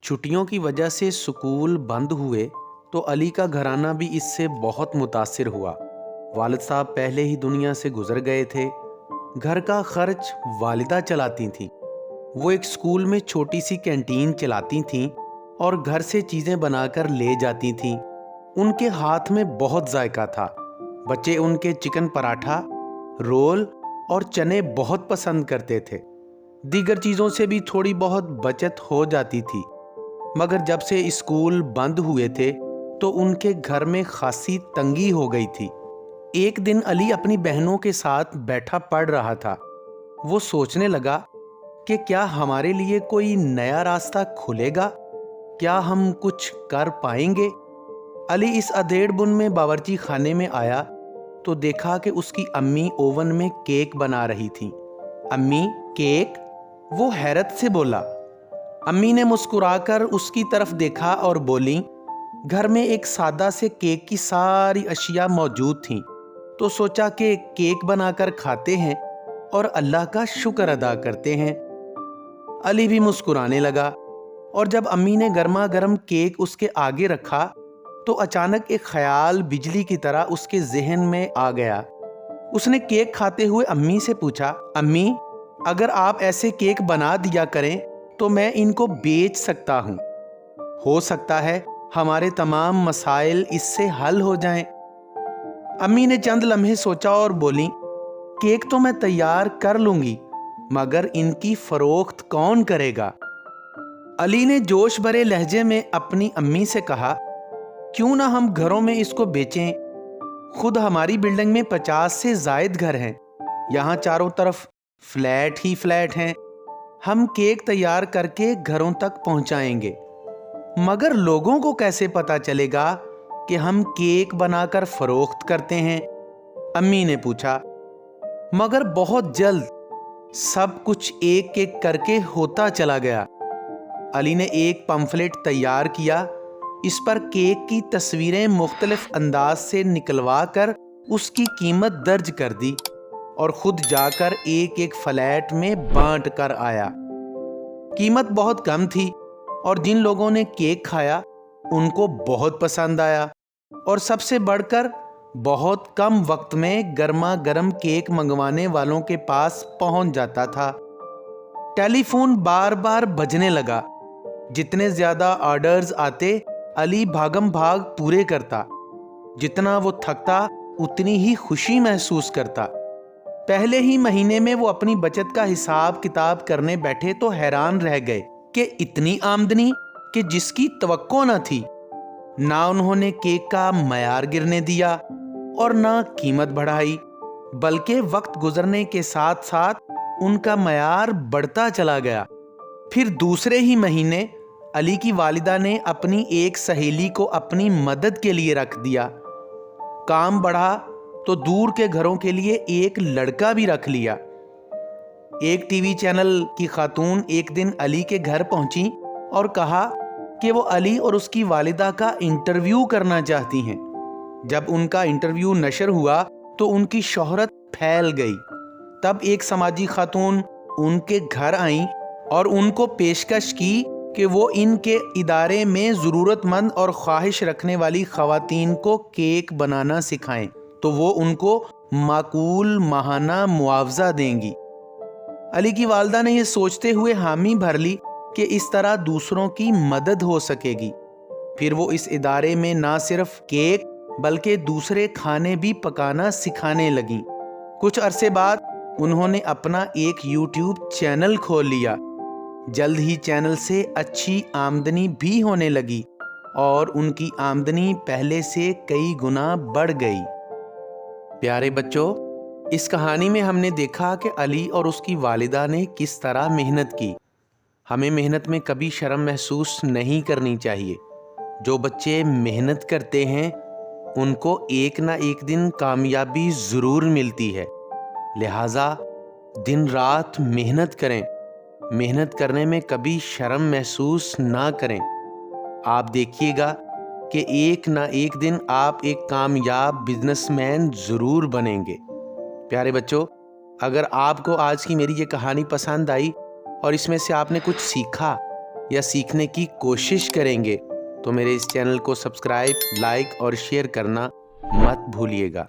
छुट्टियों की वजह से स्कूल बंद हुए तो अली का घराना भी इससे बहुत मुतासिर हुआ। वालिद साहब पहले ही दुनिया से गुजर गए थे। घर का खर्च वालिदा चलाती थीं। वो एक स्कूल में छोटी सी कैंटीन चलाती थीं और घर से चीज़ें बनाकर ले जाती थीं। उनके हाथ में बहुत जायका था। बच्चे उनके चिकन पराठा, रोल और चने बहुत पसंद करते थे। दीगर चीज़ों से भी थोड़ी बहुत बचत हो जाती थी। मगर जब से स्कूल बंद हुए थे तो उनके घर में खासी तंगी हो गई थी। एक दिन अली अपनी बहनों के साथ बैठा पढ़ रहा था। वो सोचने लगा कि क्या हमारे लिए कोई नया रास्ता खुलेगा, क्या हम कुछ कर पाएंगे। अली इस अधेड़ बुन में बावर्ची खाने में आया तो देखा कि उसकी अम्मी ओवन में केक बना रही थी। अम्मी, केक? वो हैरत से बोला। अम्मी ने मुस्कुराकर उसकी तरफ देखा और बोली, घर में एक सादा से केक की सारी अशिया मौजूद थीं, तो सोचा कि केक बनाकर खाते हैं और अल्लाह का शुक्र अदा करते हैं। अली भी मुस्कुराने लगा और जब अम्मी ने गर्मा गर्म केक उसके आगे रखा तो अचानक एक ख्याल बिजली की तरह उसके जहन में आ गया। उसने केक खाते हुए अम्मी से पूछा, अम्मी, अगर आप ऐसे केक बना दिया करें तो मैं इनको बेच सकता हूँ। हो सकता है हमारे तमाम मसाइल इससे हल हो जाएं। अम्मी ने चंद लम्हे सोचा और बोली, केक तो मैं तैयार कर लूंगी, मगर इनकी फरोख्त कौन करेगा? अली ने जोश भरे लहजे में अपनी अम्मी से कहा, क्यों ना हम घरों में इसको बेचें। खुद हमारी बिल्डिंग में 50 से जायद घर हैं। यहाँ चारों तरफ फ्लैट ही फ्लैट हैं। हम केक तैयार करके घरों तक पहुंचाएंगे, मगर लोगों को कैसे पता चलेगा कि हम केक बनाकर फरोख्त करते हैं? अम्मी ने पूछा। मगर बहुत जल्द सब कुछ एक एक करके होता चला गया। अली ने एक पंफलेट तैयार किया। इस पर केक की तस्वीरें मुख्तलिफ अंदाज से निकलवा कर उसकी कीमत दर्ज कर दी और खुद जाकर एक एक फ्लैट में बांट कर आया। कीमत बहुत कम थी और जिन लोगों ने केक खाया उनको बहुत पसंद आया और सबसे बढ़कर बहुत कम वक्त में गर्मा गर्म केक मंगवाने वालों के पास पहुंच जाता था। टेलीफोन बार बार बजने लगा। जितने ज्यादा ऑर्डर्स आते अली भागम भाग पूरे करता। जितना वो थकता उतनी ही खुशी महसूस करता। पहले ही महीने में वो अपनी बचत का हिसाब किताब करने बैठे तो हैरान रह गए कि इतनी आमदनी कि जिसकी तवक्को न थी। ना उन्होंने केक का मयार गिरने दिया और ना कीमत बढ़ाई, बल्कि वक्त गुजरने के साथ साथ उनका मयार बढ़ता चला गया। फिर दूसरे ही महीने अली की वालिदा ने अपनी एक सहेली को अपनी मदद के लिए रख दिया। काम बढ़ा तो दूर के घरों के लिए एक लड़का भी रख लिया। एक टीवी चैनल की खातून एक दिन अली के घर पहुंची और कहा कि वो अली और उसकी वालिदा का इंटरव्यू करना चाहती हैं। जब उनका इंटरव्यू नशर हुआ तो उनकी शोहरत फैल गई। तब एक समाजी खातून उनके घर आई और उनको पेशकश की कि वो इनके इदारे में ज़रूरतमंद और ख्वाहिश रखने वाली ख़वातीन को केक बनाना सिखाएं तो वो उनको माकूल माहाना मुआवजा देंगी। अली की वालदा ने यह सोचते हुए हामी भर ली कि इस तरह दूसरों की मदद हो सकेगी। फिर वो इस इदारे में ना सिर्फ केक बल्कि दूसरे खाने भी पकाना सिखाने लगी। कुछ अरसे बाद उन्होंने अपना एक यूट्यूब चैनल खोल लिया। जल्द ही चैनल से अच्छी आमदनी भी होने लगी और उनकी आमदनी पहले से कई गुना बढ़ गई। प्यारे बच्चों, इस कहानी में हमने देखा कि अली और उसकी वालिदा ने किस तरह मेहनत की। हमें मेहनत में कभी शर्म महसूस नहीं करनी चाहिए। जो बच्चे मेहनत करते हैं उनको एक ना एक दिन कामयाबी ज़रूर मिलती है। लिहाजा दिन रात मेहनत करें। मेहनत करने में कभी शर्म महसूस ना करें। आप देखिएगा कि एक ना एक दिन आप एक कामयाब बिजनेसमैन ज़रूर बनेंगे। प्यारे बच्चों, अगर आपको आज की मेरी ये कहानी पसंद आई और इसमें से आपने कुछ सीखा یا سیکھنے کی کوشش کریں گے تو میرے اس چینل کو سبسکرائب، لائک اور شیئر کرنا مت بھولیے گا۔